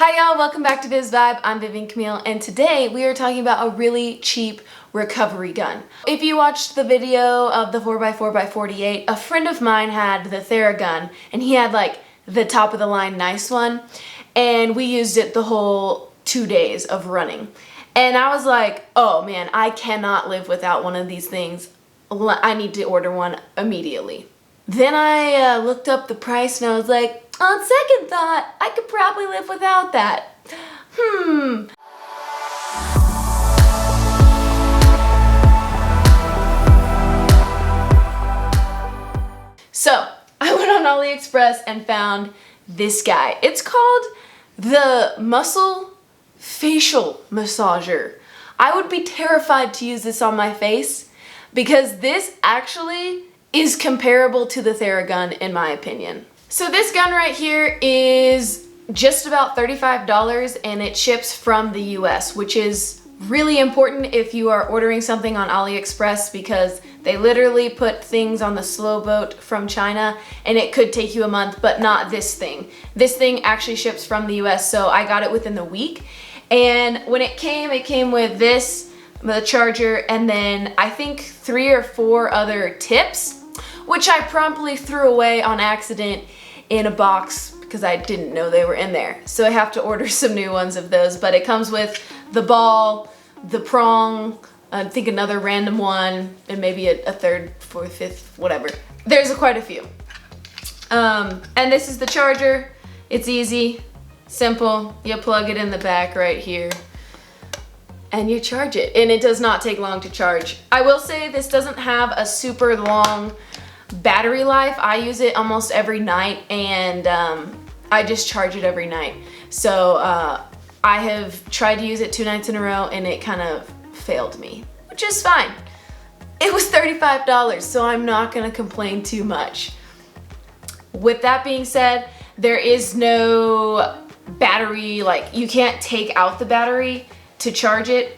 Hi y'all, welcome back to Biz Vibe. I'm Vivian Camille, and today we are talking about a really cheap recovery gun. If you watched the video of the 4x4x48, a friend of mine had the Theragun, and he had like the top of the line nice one, and we used it the whole 2 days of running. And I was like, oh man, I cannot live without one of these things. I need to order one immediately. Then I looked up the price and I was like, on second thought, I could probably live without that. So I went on AliExpress and found this guy. It's called the Muscle Facial Massager. I would be terrified to use this on my face because this actually is comparable to the Theragun in my opinion. So this gun right here is just about $35 and it ships from the US, which is really important if you are ordering something on AliExpress because they literally put things on the slow boat from China and it could take you a month, but not this thing. This thing actually ships from the US, so I got it within the week. And when it came with this, the charger, and then I think 3 or 4 other tips, which I promptly threw away on accident in a box because I didn't know they were in there. So I have to order some new ones of those, but it comes with the ball, the prong, I think another random one, and maybe a third, fourth, fifth, whatever. There's quite a few. And this is the charger. It's easy, simple. You plug it in the back right here and you charge it, and it does not take long to charge. I will say this doesn't have a super long battery life. I use it almost every night, and I just charge it every night. So I have tried to use it 2 nights in a row and it kind of failed me, which is fine. It was $35, so I'm not gonna complain too much. With that being said, there is no battery, like you can't take out the battery to charge it.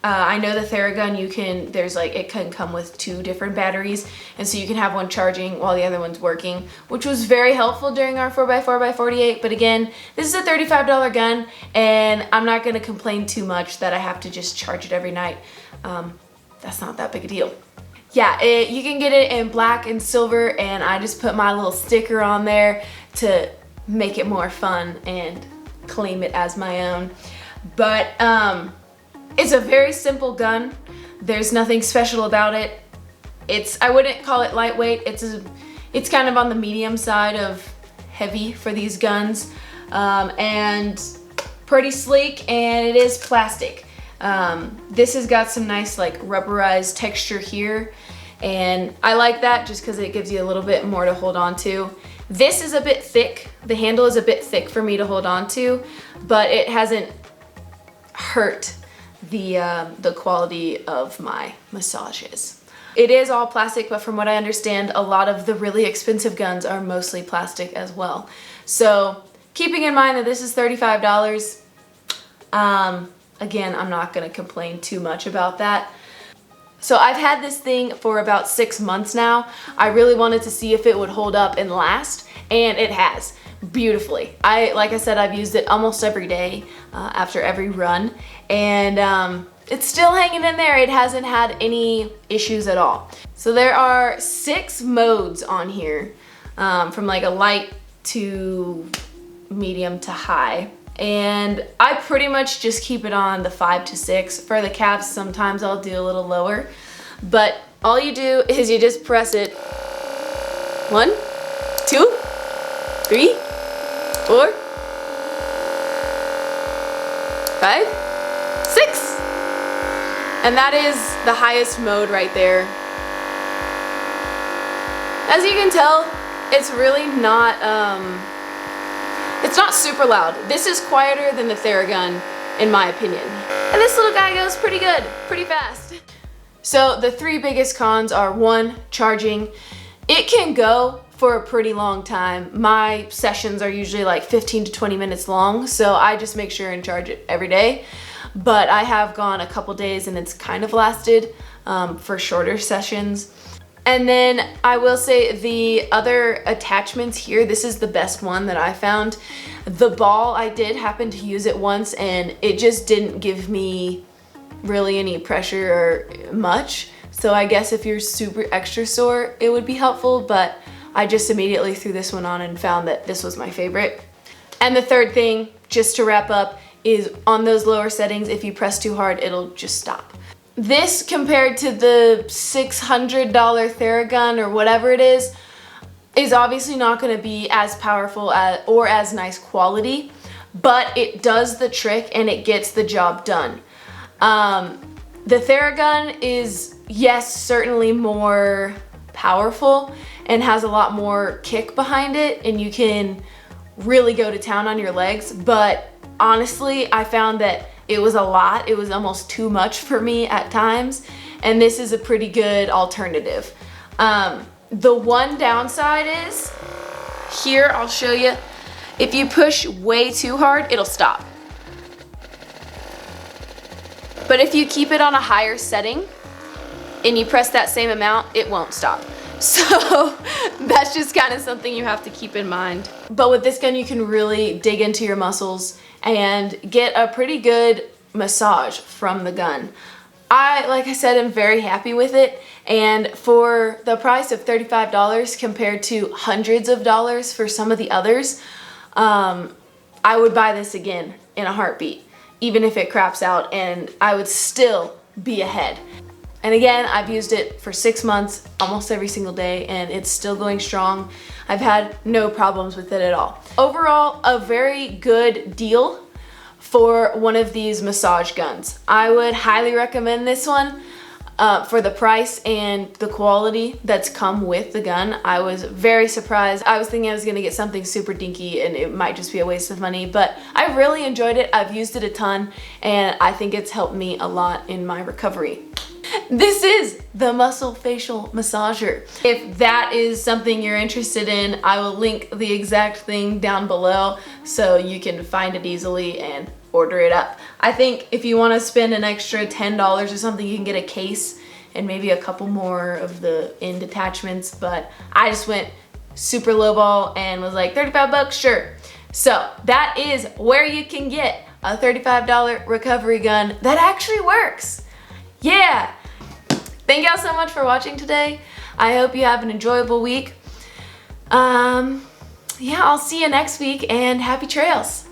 I know the Theragun, it can come with 2 different batteries, and so you can have one charging while the other one's working, which was very helpful during our 4x4x48, but again, this is a $35 gun, and I'm not gonna complain too much that I have to just charge it every night. That's not that big a deal. Yeah, you can get it in black and silver, and I just put my little sticker on there to make it more fun and claim it as my own. But it's a very simple gun. There's nothing special about it. I wouldn't call it lightweight. It's kind of on the medium side of heavy for these guns, and pretty sleek, and it is plastic. This has got some nice like rubberized texture here, and I like that just because it gives you a little bit more to hold on to. This is a bit thick. The handle is a bit thick for me to hold on to, but it hasn't hurt the quality of my massages. It is all plastic, but from what I understand, a lot of the really expensive guns are mostly plastic as well. So keeping in mind that this is $35, again, I'm not gonna complain too much about that. So I've had this thing for about 6 months now. I really wanted to see if it would hold up and last, and it has beautifully. Like I said, I've used it almost every day after every run, and it's still hanging in there. It hasn't had any issues at all. So there are 6 modes on here, from like a light to medium to high, and I pretty much just keep it on the 5 to 6. For the calves, sometimes I'll do a little lower, but all you do is you just press it 1, 2, 3, 4, 5, 6. And that is the highest mode right there. As you can tell, it's really not, it's not super loud. This is quieter than the Theragun, in my opinion. And this little guy goes pretty good, pretty fast. So the 3 biggest cons are 1, charging. It can go for a pretty long time. My sessions are usually like 15 to 20 minutes long, so I just make sure and charge it every day. But I have gone a couple days and it's kind of lasted for shorter sessions. And then I will say the other attachments here, this is the best one that I found. The ball, I did happen to use it once and it just didn't give me really any pressure or much. So I guess if you're super extra sore, it would be helpful, but I just immediately threw this one on and found that this was my favorite. And the third thing, just to wrap up, is on those lower settings, if you press too hard, it'll just stop. This compared to the $600 Theragun or whatever it is obviously not gonna be as powerful or as nice quality, but it does the trick and it gets the job done. The Theragun is, yes, certainly more powerful and has a lot more kick behind it, and you can really go to town on your legs, but honestly, I found that it was a lot. It was almost too much for me at times, and this is a pretty good alternative. The one downside is, here, I'll show you, if you push way too hard, it'll stop. But if you keep it on a higher setting and you press that same amount, it won't stop. So that's just kind of something you have to keep in mind. But with this gun, you can really dig into your muscles and get a pretty good massage from the gun. Like I said, am very happy with it. And for the price of $35 compared to hundreds of dollars for some of the others, I would buy this again in a heartbeat, even if it craps out, and I would still be ahead. And again, I've used it for 6 months, almost every single day, and it's still going strong. I've had no problems with it at all. Overall, a very good deal for one of these massage guns. I would highly recommend this one for the price and the quality that's come with the gun. I was very surprised. I was thinking I was gonna get something super dinky and it might just be a waste of money, but I really enjoyed it. I've used it a ton, and I think it's helped me a lot in my recovery. This is the Muscle Facial Massager. If that is something you're interested in, I will link the exact thing down below so you can find it easily and order it up. I think if you want to spend an extra $10 or something, you can get a case and maybe a couple more of the end attachments, but I just went super lowball and was like, 35 bucks, sure. So that is where you can get a $35 recovery gun that actually works. Yeah. Thank y'all so much for watching today. I hope you have an enjoyable week. Yeah, I'll see you next week, and happy trails.